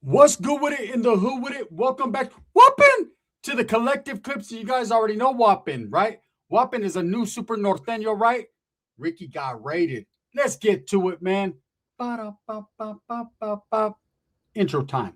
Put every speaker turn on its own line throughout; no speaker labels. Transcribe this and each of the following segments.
What's good with it in the hood with it? Welcome back, Whoppin, to the collective clips. You guys already know Whoppin, right? Whoppin is a new super Norteno, right? Ricky got raided. Let's get to it, man. Ba-da-ba-ba-ba-ba-ba. Intro time.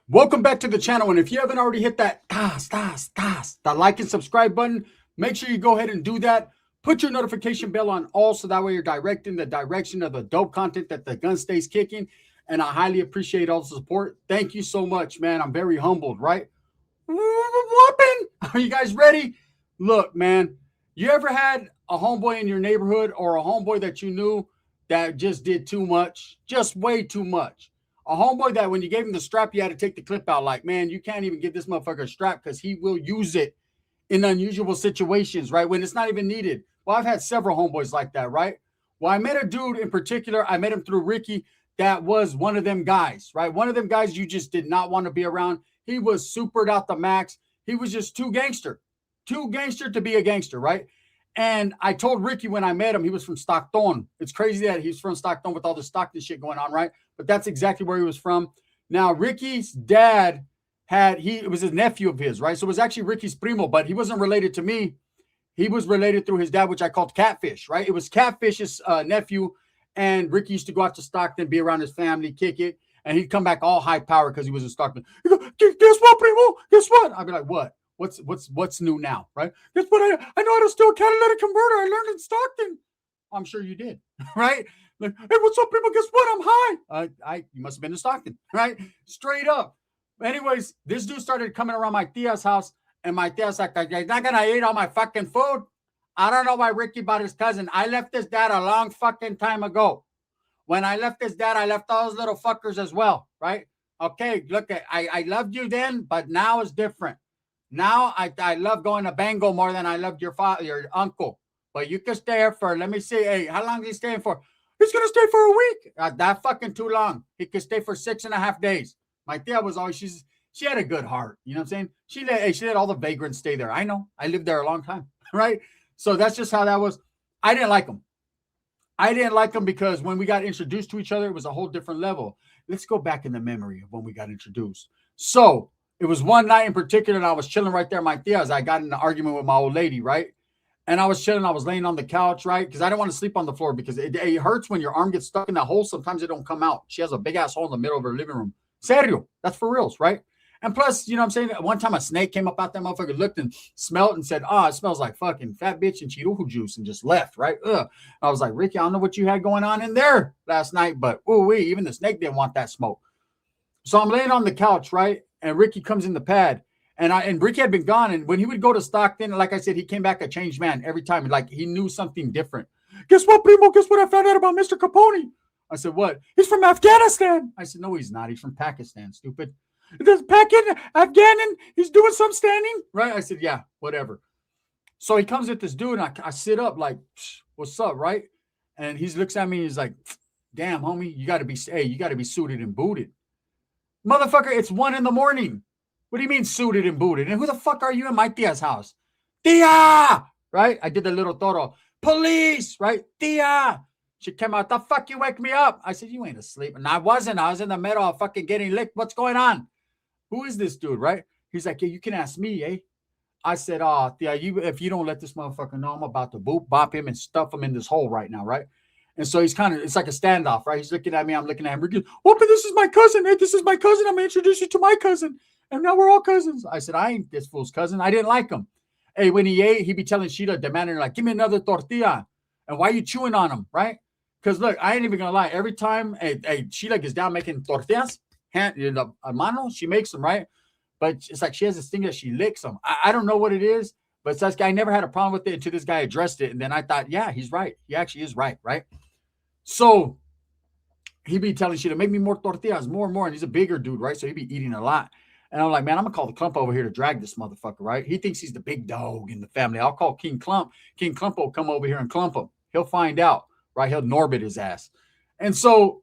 Welcome back to the channel. And if you haven't already hit that that like and subscribe button, make sure you go ahead and do that. Put your notification bell on all so that way you're directing the direction of the dope content that the gun stays kicking. And I highly appreciate all the support. Thank you so much, man. I'm very humbled, right? Whooping. Are you guys ready? Look, man, you ever had a homeboy in your neighborhood or a homeboy that you knew that just did too much, just way too much? A homeboy that when you gave him the strap, you had to take the clip out. Like, man, you can't even give this motherfucker a strap because he will use it in unusual situations, right? When it's not even needed. Well, I've had several homeboys like that, right? Well, I met a dude in particular. I met him through Ricky. That was one of them guys, right? One of them guys you just did not want to be around. He was supered out the max. He was just too gangster to be a gangster, right? And I told Ricky when I met him, he was from Stockton. It's crazy that he's from Stockton with all the Stockton shit going on, right? But that's exactly where he was from. Now, Ricky's dad it was his nephew of his, right? So it was actually Ricky's primo, but he wasn't related to me. He was related through his dad, which I called Catfish, right? It was Catfish's nephew, and Ricky used to go out to Stockton, be around his family, kick it, and he'd come back all high power because he was in Stockton. He'd go, guess what, primo? Guess what? I'd be like, what? What's new now, right? Guess what? I know how to steal a catalytic converter. I learned in Stockton. I'm sure you did, right? Like, hey, what's up, people? Guess what? I'm high. You must have been in Stockton, right? Straight up. Anyways, this dude started coming around my tia's house, and my tia's like, you're not gonna eat all my fucking food. I don't know why Ricky bought his cousin. I left his dad a long fucking time ago. When I left his dad, I left all those little fuckers as well, right? Okay, look, I loved you then, but now it's different. Now I love going to Bengal more than I loved your father, your uncle. But you can stay here for, let me see, hey, how long is he staying for? He's going to stay for a week. That fucking too long. He could stay for 6.5 days. My tia was always, she had a good heart. You know what I'm saying? She let all the vagrants stay there. I know. I lived there a long time, right? So that's just how that was. I didn't like him. I didn't like him because when we got introduced to each other, it was a whole different level. Let's go back in the memory of when we got introduced. So it was one night in particular, and I was chilling right there at my tia's. I got in an argument with my old lady, right? And I was chilling. I was laying on the couch, right? Because I didn't want to sleep on the floor because it hurts when your arm gets stuck in that hole. Sometimes it don't come out. She has a big ass hole in the middle of her living room. Serio. That's for reals, right? And plus, you know what I'm saying? One time a snake came up out that motherfucker, looked and smelled and said, oh, it smells like fucking fat bitch and chiruju juice, and just left, right? Ugh. I was like, Ricky, I don't know what you had going on in there last night, but even the snake didn't want that smoke. So I'm laying on the couch, right? And Ricky comes in the pad. And Ricky had been gone. And when he would go to Stockton, like I said, he came back a changed man every time. Like he knew something different. Guess what, primo? Guess what I found out about Mr. Capone? I said, what? He's from Afghanistan. I said, no, he's not. He's from Pakistan, stupid. There's Afghanistan. He's doing some standing, right? I said, yeah, whatever. So he comes with this dude, and I sit up like, what's up, right? And he looks at me, and he's like, damn, homie, you got to be suited and booted. Motherfucker, it's 1 a.m. What do you mean suited and booted? And who the fuck are you in my tia's house? Tia! Right? I did the little toro. Police! Right? Tia! She came out. The fuck you wake me up? I said, you ain't asleep. And I wasn't. I was in the middle of fucking getting licked. What's going on? Who is this dude? Right? He's like, yeah, you can ask me, eh? I said, oh, Tia, if you don't let this motherfucker know, I'm about to bop him and stuff him in this hole right now, right? And so it's like a standoff, right? He's looking at me. I'm looking at him. Oh, but this is my cousin. Hey, this is my cousin. I'm going to introduce you to my cousin. And now we're all cousins. I said, I ain't this fool's cousin. I didn't like him. Hey, when he ate, he'd be telling Sheila, demanding, like, give me another tortilla. And why are you chewing on him, right? Because, look, I ain't even going to lie. Every time Sheila gets down making tortillas, mano, she makes them, right? But it's like she has this thing that she licks them. I don't know what it is, but it's like I never had a problem with it until this guy addressed it. And then I thought, yeah, he's right. He actually is right, right? So he'd be telling Sheila, make me more tortillas, more. And he's a bigger dude, right? So he'd be eating a lot. And I'm like, man, I'm going to call the Clump over here to drag this motherfucker, right? He thinks he's the big dog in the family. I'll call King Clump. King Clump will come over here and clump him. He'll find out, right? He'll Norbit his ass. And so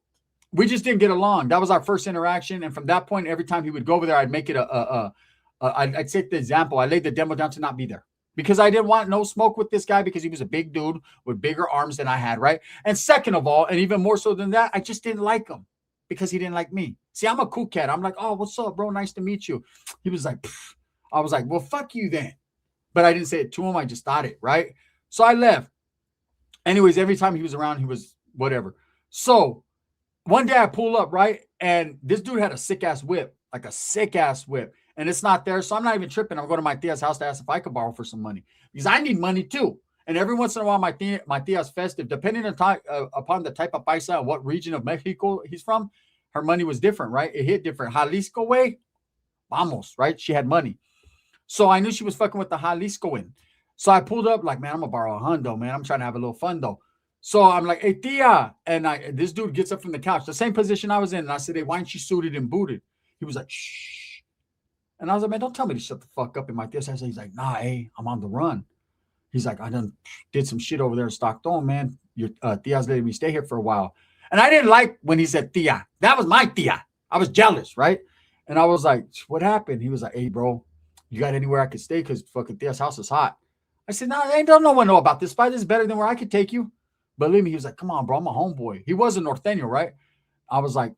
we just didn't get along. That was our first interaction. And from that point, every time he would go over there, I'd make it I'd take the example. I laid the demo down to not be there because I didn't want no smoke with this guy because he was a big dude with bigger arms than I had, right? And second of all, and even more so than that, I just didn't like him because he didn't like me. See, I'm a cool cat. I'm like, oh, what's up, bro? Nice to meet you. He was like, pfft. I was like, well, fuck you then. But I didn't say it to him. I just thought it, right? So I left. Anyways, every time he was around, he was whatever. So one day I pull up, right? And this dude had a sick-ass whip, like a sick-ass whip. And it's not there. So I'm not even tripping. I'm going to my tia's house to ask if I could borrow for some money because I need money too. And every once in a while, my tia's festive, depending upon the type of paisa and what region of Mexico he's from, her money was different, right? It hit different. Jalisco way, vamos, right? She had money. So I knew she was fucking with the Jaliscoan. So I pulled up like, man, I'm going to borrow a hundo, man. I'm trying to have a little fun though. So I'm like, hey, tia. And this dude gets up from the couch, the same position I was in. And I said, hey, why aren't you suited and booted? He was like, shh. And I was like, man, don't tell me to shut the fuck up in my tia's house. He's like, nah, hey, I'm on the run. He's like, I done did some shit over there in Stockton, man. Your tia's letting me stay here for a while. And I didn't like when he said tia. That was my tia. I was jealous, right? And I was like, what happened? He was like, hey, bro, you got anywhere I could stay? Because fucking tia's house is hot. I said, no, don't no one know about this spot. This is better than where I could take you. Believe me, he was like, come on, bro, I'm a homeboy. He was a Norteno, right? I was like,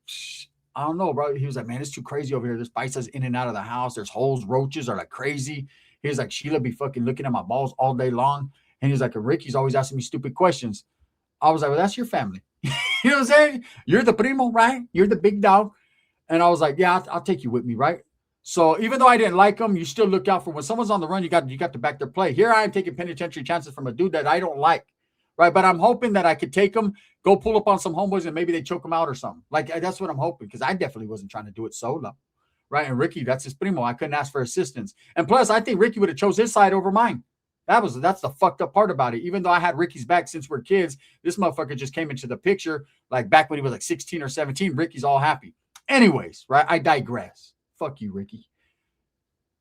I don't know, bro. He was like, man, it's too crazy over here. There's paisa's in and out of the house. There's holes, roaches are like crazy. He was like, Sheila be fucking looking at my balls all day long. And he's like, Ricky's always asking me stupid questions. I was like, well, that's your family. You know what I'm saying? You're the primo, right? You're the big dog. And I was like, yeah, I'll take you with me, right? So even though I didn't like him, you still look out for when someone's on the run, you got to back their play. Here I am taking penitentiary chances from a dude that I don't like, right? But I'm hoping that I could take him, go pull up on some homeboys, and maybe they choke him out or something. Like, that's what I'm hoping, because I definitely wasn't trying to do it solo, right? And Ricky, that's his primo. I couldn't ask for assistance. And plus, I think Ricky would have chose his side over mine. That's the fucked up part about it. Even though I had Ricky's back since we're kids, this motherfucker just came into the picture, like back when he was like 16 or 17. Ricky's all happy. Anyways, right? I digress. Fuck you, Ricky.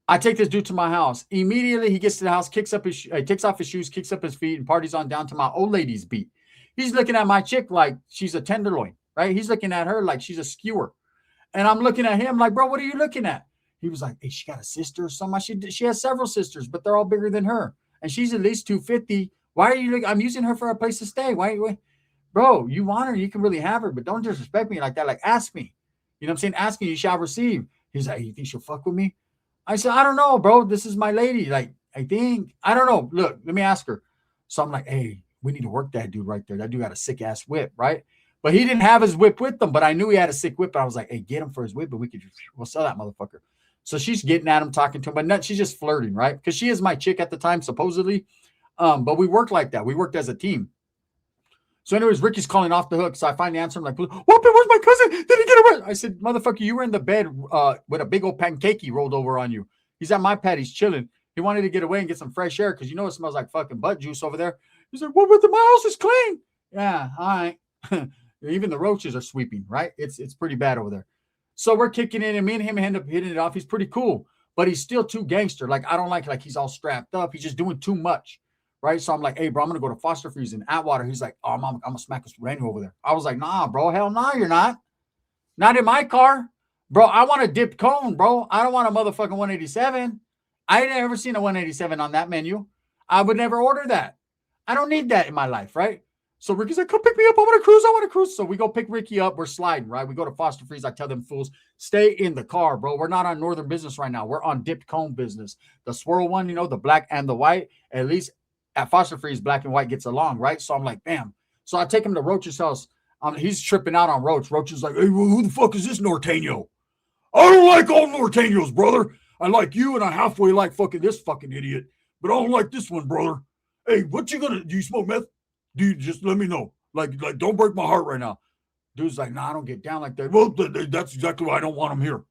I take this dude to my house. Immediately, he gets to the house, takes off his shoes, kicks up his feet, and parties on down to my old lady's beat. He's looking at my chick like she's a tenderloin, right? He's looking at her like she's a skewer. And I'm looking at him like, bro, what are you looking at? He was like, hey, she got a sister or something. She has several sisters, but they're all bigger than her. And she's at least 250. Why are you looking? I'm using her for a place to stay. Why? Bro, you want her, you can really have her, but don't disrespect me like that. Like, ask me. You know what I'm saying? Asking, you shall receive. He's like, you think she'll fuck with me? I said, I don't know, bro. This is my lady. Like, I don't know. Look, let me ask her. So I'm like, hey, we need to work that dude right there. That dude got a sick ass whip, right? But he didn't have his whip with him, but I knew he had a sick whip. But I was like, hey, get him for his whip, but we'll sell that motherfucker. So she's getting at him, talking to him, but she's just flirting, right? Because she is my chick at the time, supposedly. But we worked like that. We worked as a team. So anyways, Ricky's calling off the hook. So I finally answer him like, whoopin', where's my cousin? Did he get arrested? I said, motherfucker, you were in the bed with a big old pancakey rolled over on you. He's at my pad. He's chilling. He wanted to get away and get some fresh air because you know it smells like fucking butt juice over there. He's like, well, but my house is clean. Yeah, all right. Even the roaches are sweeping, right? It's pretty bad over there. So we're kicking in, and me and him end up hitting it off. He's pretty cool, but he's still too gangster. Like, I don't like he's all strapped up. He's just doing too much. Right. So I'm like, hey, bro, I'm going to go to Foster Freeze in Atwater. He's like, oh, I'm going to smack this Randy over there. I was like, nah, bro. Hell no, you're not. Not in my car. Bro, I want a dipped cone, bro. I don't want a motherfucking 187. I ain't never seen a 187 on that menu. I would never order that. I don't need that in my life, right? So Ricky's like, come pick me up. I want to cruise. So we go pick Ricky up. We're sliding, right? We go to Foster Freeze. I tell them fools, stay in the car, bro. We're not on Northern business right now. We're on dipped cone business. The swirl one, you know, the black and the white, at least at Foster Freeze, black and white gets along, right? So I'm like, bam. So I take him to Roach's house. He's tripping out on Roach. Roach is like, hey, who the fuck is this Norteno? I don't like all Nortenos, brother. I like you, and I halfway like fucking this fucking idiot. But I don't like this one, brother. Hey, what you gonna do? You smoke meth? Dude, just let me know. Like, don't break my heart right now. Dude's like, nah, I don't get down like that. Well, that's exactly why I don't want him here.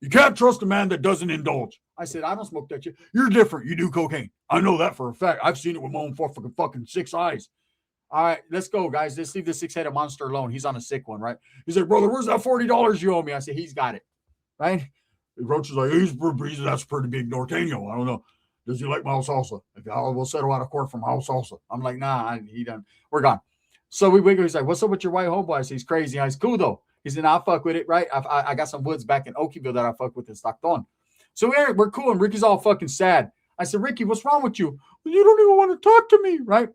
You can't trust a man that doesn't indulge. I said, I don't smoke that shit. You're different. You do cocaine. I know that for a fact. I've seen it with my own fucking 6 eyes. All right, let's go, guys. Let's leave the 6-headed monster alone. He's on a sick one, right? He's like, brother, where's that $40 you owe me? I said, he's got it, right? Roach is like, that's pretty big Norteno. I don't know. Does he like my salsa? We'll settle out of court from house salsa. I'm like, nah, he done. We're gone. So we wiggle. He's like, what's up with your white homeboy? I say, he's crazy. He's cool though. He said, I'll fuck with it, right? I got some woods back in Okieville that I fuck with in Stockton. So we're cool, and Ricky's all fucking sad. I said, Ricky, what's wrong with you? Well, you don't even want to talk to me, right?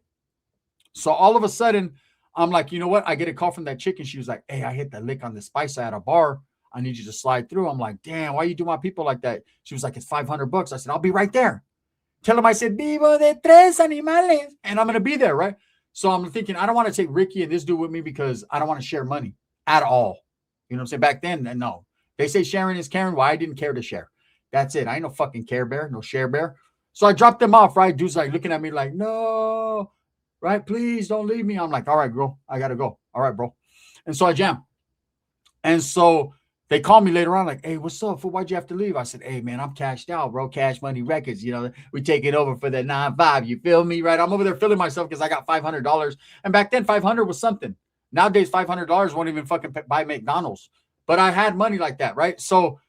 So all of a sudden, I'm like, you know what? I get a call from that chick, and she was like, hey, I hit the lick on the spice at a bar. I need you to slide through. I'm like, damn, why you do my people like that? She was like, it's $500. I said, I'll be right there. Tell him I said, vivo de tres animales. And I'm going to be there, right? So I'm thinking, I don't want to take Ricky and this dude with me because I don't want to share money at all. You know what I'm saying? Back then, no. They say sharing is caring. Well, I didn't care to share. That's it. I ain't no fucking care bear, no share bear. So I dropped them off, right? Dude's like looking at me like, no, right? Please don't leave me. I'm like, all right, bro, I got to go. All right, bro. And so I jam. And so they called me later on like, hey, what's up? Why'd you have to leave? I said, hey, man, I'm cashed out, bro. Cash Money Records. You know, we take it over for the 9-5. You feel me, right? I'm over there feeling myself because I got $500. And back then, $500 was something. Nowadays, $500 won't even fucking buy McDonald's. But I had money like that, right? So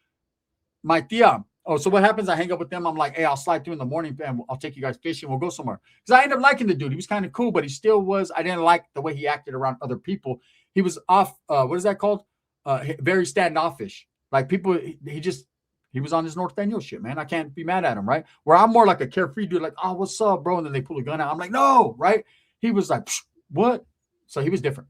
my tia, so what happens? I hang up with them. I'm like, hey, I'll slide through in the morning and I'll take you guys fishing. We'll go somewhere. Because I ended up liking the dude. He was kind of cool, but he still was. I didn't like the way he acted around other people. He was off, what is that called? Very standoffish. Like people, he was on his Norteno shit, man. I can't be mad at him, right? Where I'm more like a carefree dude, like, oh, what's up, bro? And then they pull a gun out. I'm like, no, right? He was like, what? So he was different.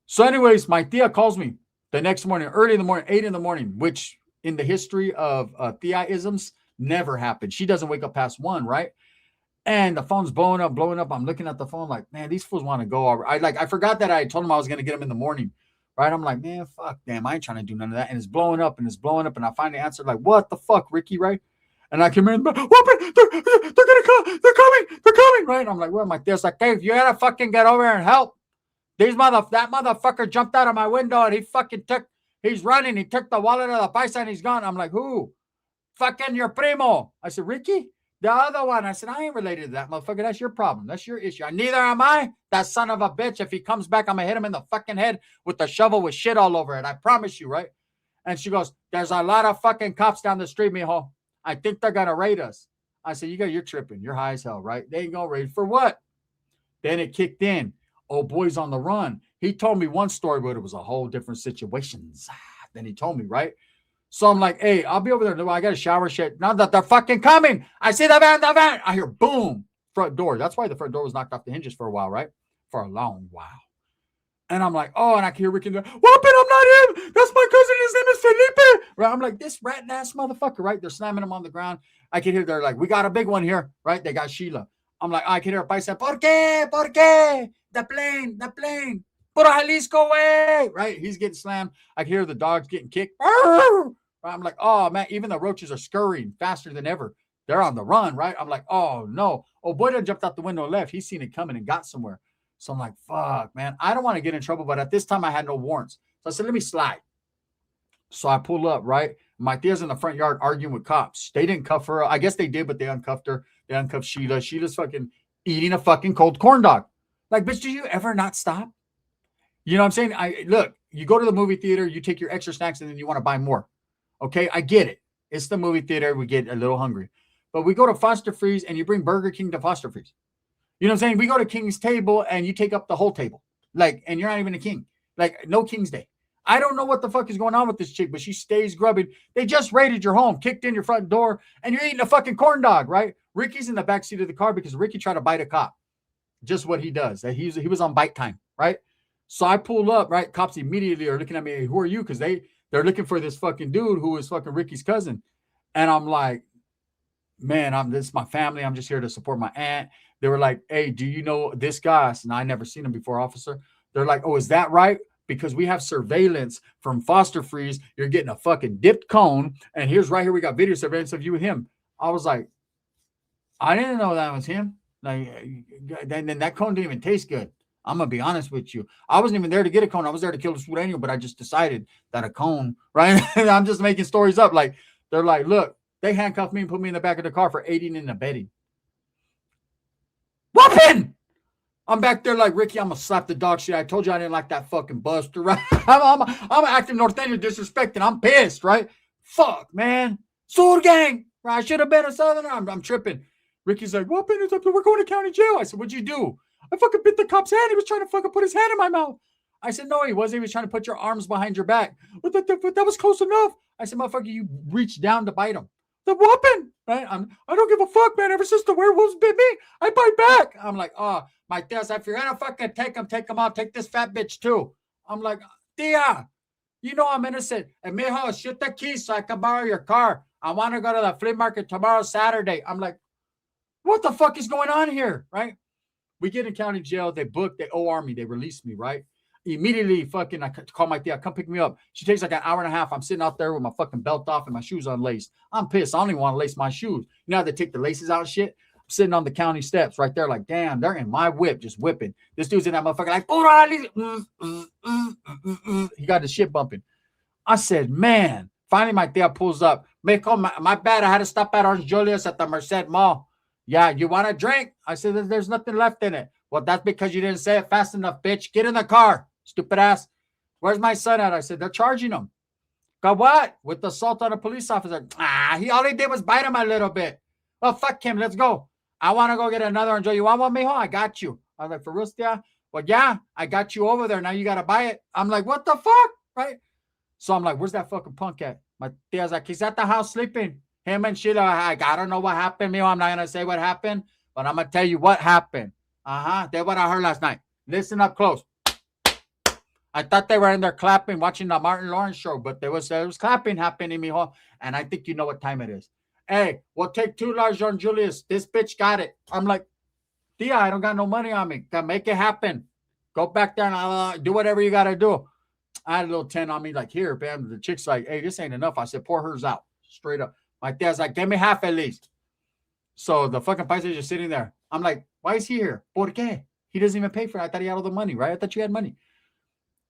So anyways, my tia calls me the next morning, early in the morning, 8 in the morning, which in the history of tia-isms never happened. She doesn't wake up past 1, right? And the phone's blowing up. I'm looking at the phone like, man, these fools want to go. I forgot that I told them I was going to get them in the morning. Right? I'm like, man, fuck, damn, I ain't trying to do none of that. And it's blowing up. And I finally answered, like, what the fuck, Ricky, right? And I came in, they're going to come. They're coming, right? And I'm like, what am I? There's like, Dave, you got to fucking get over here and help. That motherfucker jumped out of my window and he's running. He took the wallet of the paisa and he's gone. I'm like, who? Fucking your primo. I said, Ricky? The other one. I said, I ain't related to that motherfucker. That's your problem. That's your issue. And neither am I. That son of a bitch. If he comes back, I'm going to hit him in the fucking head with the shovel with shit all over it. I promise you, right? And she goes, there's a lot of fucking cops down the street, mijo. I think they're going to raid us. I said, you're tripping. You're high as hell, right? They ain't going to raid for what? Then it kicked in. Oh, boy's on the run. He told me one story, but it was a whole different situation. Then he told me, right? So I'm like, hey, I'll be over there. I got a shower shit. Now that they're fucking coming. I see the van. I hear boom, front door. That's why the front door was knocked off the hinges for a while, right? For a long while. And I'm like, oh, and I can hear Ricky go, Whoopin', I'm not him. That's my cousin. His name is Felipe. Right? I'm like, this rat ass motherfucker, right? They're slamming him on the ground. I can hear they're like, we got a big one here, right? They got Sheila. I'm like, I can hear a bicep. ¿Por qué? ¿Por qué? The plane. Puro Jalisco way. Right? He's getting slammed. I can hear the dogs getting kicked. I'm like, oh, man, even the roaches are scurrying faster than ever. They're on the run, right? I'm like, oh, no. Oh, boy done jumped out the window and left. He's seen it coming and got somewhere. So I'm like, fuck, man. I don't want to get in trouble, but at this time I had no warrants. So I said, let me slide. So I pull up, right? My tia's in the front yard arguing with cops. They didn't cuff her. I guess they did, but they uncuffed her. They uncuffed Sheila. Sheila's fucking eating a fucking cold corn dog. Like, bitch, do you ever not stop? You know what I'm saying? Look, you go to the movie theater, you take your extra snacks, and then you want to buy more. Okay, I get it. It's the movie theater. We get a little hungry. But we go to Foster Freeze, and you bring Burger King to Foster Freeze. You know what I'm saying? We go to King's table, and you take up the whole table. Like, and you're not even a king. Like, no King's Day. I don't know what the fuck is going on with this chick, but she stays grubbing. They just raided your home, kicked in your front door, and you're eating a fucking corn dog, right? Ricky's in the backseat of the car because Ricky tried to bite a cop. Just what he does. He was on bite time, right? So I pull up, right? Cops immediately are looking at me. Hey, who are you? Because they're looking for this fucking dude who is fucking Ricky's cousin. And I'm like, man, this is my family. I'm just here to support my aunt. They were like, hey, do you know this guy? And I never seen him before, officer. They're like, oh, is that right? Because we have surveillance from Foster Freeze. You're getting a fucking dipped cone. And here's right here, we got video surveillance of you with him. I was like, I didn't know that was him. Like, then that cone didn't even taste good. I'm going to be honest with you. I wasn't even there to get a cone. I was there to kill the sweet animal, but I just decided that a cone, right? I'm just making stories up. Like, they're like, look, they handcuffed me and put me in the back of the car for aiding and abetting. Whoopin'! I'm back there like, Ricky, I'm going to slap the dog shit. I told you I didn't like that fucking buster, right? I'm acting Norteno disrespecting. I'm pissed, right? fuck, man. Sword gang. I should have been a Southerner. I'm tripping. Ricky's like, we're going to county jail. I said, what'd you do? I fucking bit the cop's hand. He was trying to fucking put his hand in my mouth. I said, no, he wasn't. He was trying to put your arms behind your back. But that was close enough. I said, motherfucker, you reached down to bite him. The weapon, right? I don't give a fuck, man. Ever since the werewolves bit me, I bite back. I'm like, oh, my Tia's, if you're going to fucking take him out. Take this fat bitch too. I'm like, Tia, you know I'm innocent. And mijo, shoot the keys so I can borrow your car. I want to go to the flea market tomorrow, Saturday. I'm like, what the fuck is going on here, right? We get in county jail. They book, they OR me, they release me, right? Immediately, fucking, I call my Tia, come pick me up. She takes like an hour and a half. I'm sitting out there with my fucking belt off and my shoes unlaced. I'm pissed. I don't even want to lace my shoes. You know how they take the laces out and shit? I'm sitting on the county steps right there, like, damn, they're in my whip, just whipping. This dude's in that motherfucker, like, he got the shit bumping. I said, man, finally my Tia pulls up. My bad, I had to stop at Orange Julius at the Merced Mall. Yeah, you want a drink? I said, there's nothing left in it. Well, that's because you didn't say it fast enough, bitch. Get in the car, stupid ass. Where's my son at? I said, they're charging him. Got what? With assault on a police officer. All he did was bite him a little bit. Well, fuck him. Let's go. I want to go get another Orange Julius. You want one, mijo? I got you. I was like, for real, Tia? Well, yeah, I got you over there. Now you got to buy it. I'm like, what the fuck? Right? So I'm like, where's that fucking punk at? My Tia's like, he's at the house sleeping. Him and Sheila, I don't know what happened, mijo. I'm not going to say what happened, but I'm going to tell you what happened. That's what I heard last night. Listen up close. I thought they were in there clapping, watching the Martin Lawrence show, but there was clapping happening, mijo. And I think you know what time it is. Hey, we'll take 2 large John Julius. This bitch got it. I'm like, Tia, I don't got no money on me. Gotta make it happen. Go back there and do whatever you got to do. I had a little 10 on me, like, here, bam. The chick's like, hey, this ain't enough. I said, pour hers out. Straight up. My Tia's like, give me half at least. So the fucking paisa is just sitting there. I'm like, why is he here? ¿Por qué? He doesn't even pay for it. I thought he had all the money, right? I thought you had money.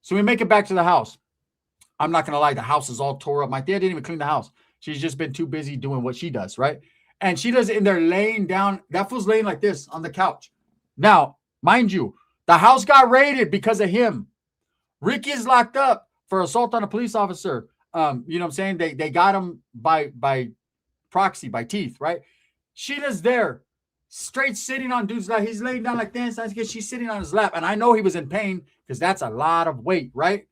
So we make it back to the house. I'm not going to lie. The house is all tore up. My Tia didn't even clean the house. She's just been too busy doing what she does, right? And she does it in there laying down. That fool's laying like this on the couch. Now, mind you, the house got raided because of him. Ricky is locked up for assault on a police officer. You know what I'm saying? They got him by proxy, by teeth, right? Sheila's there, straight sitting on dude's lap. He's laying down like this. She's sitting on his lap. And I know he was in pain because that's a lot of weight, right?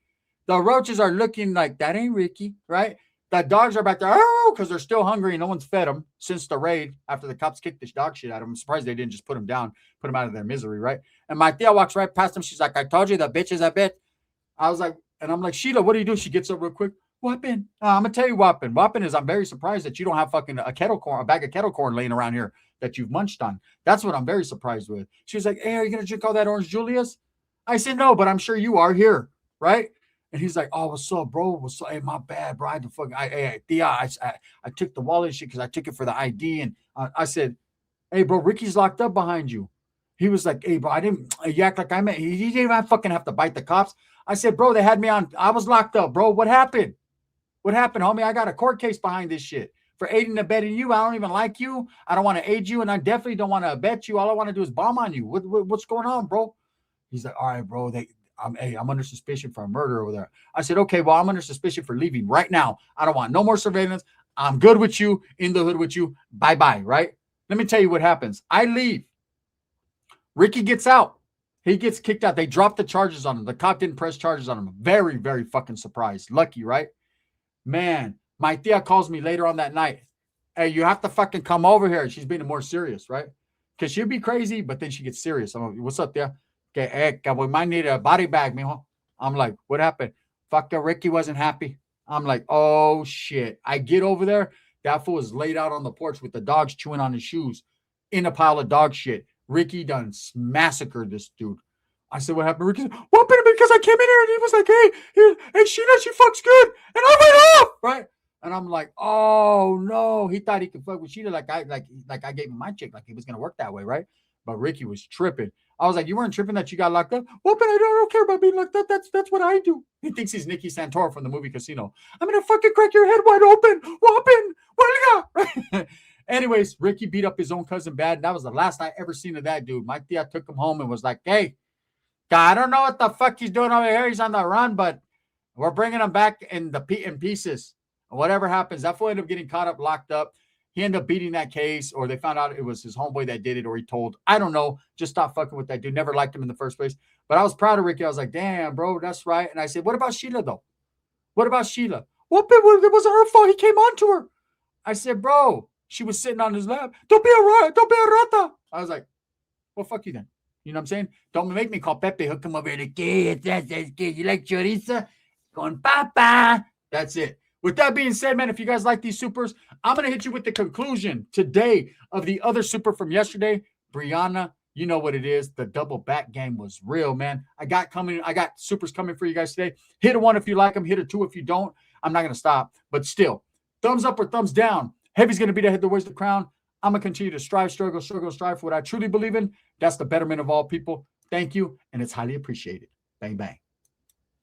The roaches are looking like, that ain't Ricky, right? The dogs are back there, because they're still hungry and no one's fed them since the raid after the cops kicked this dog shit out of them. I'm surprised they didn't just put him down, put him out of their misery, right? And my Tia walks right past him. She's like, I told you the bitch is a bitch. I was like, and I'm like, Sheila, what do you do? She gets up real quick. What happened? I'm gonna tell you what happened. What happened is I'm very surprised that you don't have fucking a bag of kettle corn laying around here that you've munched on. That's what I'm very surprised with. She was like, hey, are you gonna drink all that Orange Julius? I said, no, but I'm sure you are here, right? And he's like, oh, what's up, bro? What's up? Hey, my bad, bro. Tia, I took the wallet shit because I took it for the ID. And I said, hey, bro, Ricky's locked up behind you. He was like, hey, bro, you act like I meant, he didn't even fucking have to bite the cops. I said, bro, they had me on, I was locked up, bro. What happened? What happened, homie? I got a court case behind this shit for aiding and abetting you. I don't even like you. I don't want to aid you, and I definitely don't want to abet you. All I want to do is bomb on you. What's going on, bro? He's like, all right, bro. I'm under suspicion for a murder over there. I said, okay, well, I'm under suspicion for leaving right now. I don't want no more surveillance. I'm good with you, in the hood with you. Bye-bye, right? Let me tell you what happens. I leave. Ricky gets out. He gets kicked out. They dropped the charges on him. The cop didn't press charges on him. Very, very fucking surprised. Lucky, right? Man, my Tia calls me later on that night. Hey, you have to fucking come over here. She's being more serious, right? Because she'll be crazy, but then she gets serious. I'm like, what's up, Tia? Okay, hey, we might need a body bag, mijo. I'm like, what happened? Fucking Ricky wasn't happy. I'm like, oh, shit. I get over there. That fool is laid out on the porch with the dogs chewing on his shoes in a pile of dog shit. Ricky done massacred this dude. I said, what happened? Ricky said, what happened? Because I came in here and he was like, hey, Sheila, she fucks good. And I went off, right? And I'm like, oh, no. He thought he could fuck with Sheila like I gave him my chick, like he was going to work that way, right? But Ricky was tripping. I was like, you weren't tripping that you got locked up? Well, but I don't care about being locked up. That's what I do. He thinks he's Nicky Santoro from the movie Casino. I'm going to fucking crack your head wide open. Whopping. What do you got? Anyways, Ricky beat up his own cousin bad. That was the last I ever seen of that dude. My Tia took him home and was like, hey, I don't know what the fuck he's doing over here. He's on the run, but we're bringing him back in pieces. Whatever happens, that fool ended up getting caught up, locked up. He ended up beating that case, or they found out it was his homeboy that did it, or he told. I don't know. Just stop fucking with that dude. Never liked him in the first place. But I was proud of Ricky. I was like, damn, bro, that's right. And I said, what about Sheila, though? What about Sheila? What? It wasn't her fault. He came on to her. I said, bro, she was sitting on his lap. Don't be a rata. I was like, well, fuck you then. You know what I'm saying? Don't make me call Pepe. He'll come over here. You like chorizo? Con papa. That's it. With that being said, man, if you guys like these supers, I'm going to hit you with the conclusion today of the other super from yesterday. Brianna, you know what it is. The double back game was real, man. I got supers coming for you guys today. Hit a 1 if you like them. Hit a 2 if you don't. I'm not going to stop. But still, thumbs up or thumbs down. Heavy's going to be the head that wears the crown. I'm going to continue to strive for what I truly believe in. That's the betterment of all people. Thank you, and it's highly appreciated. Bang, bang.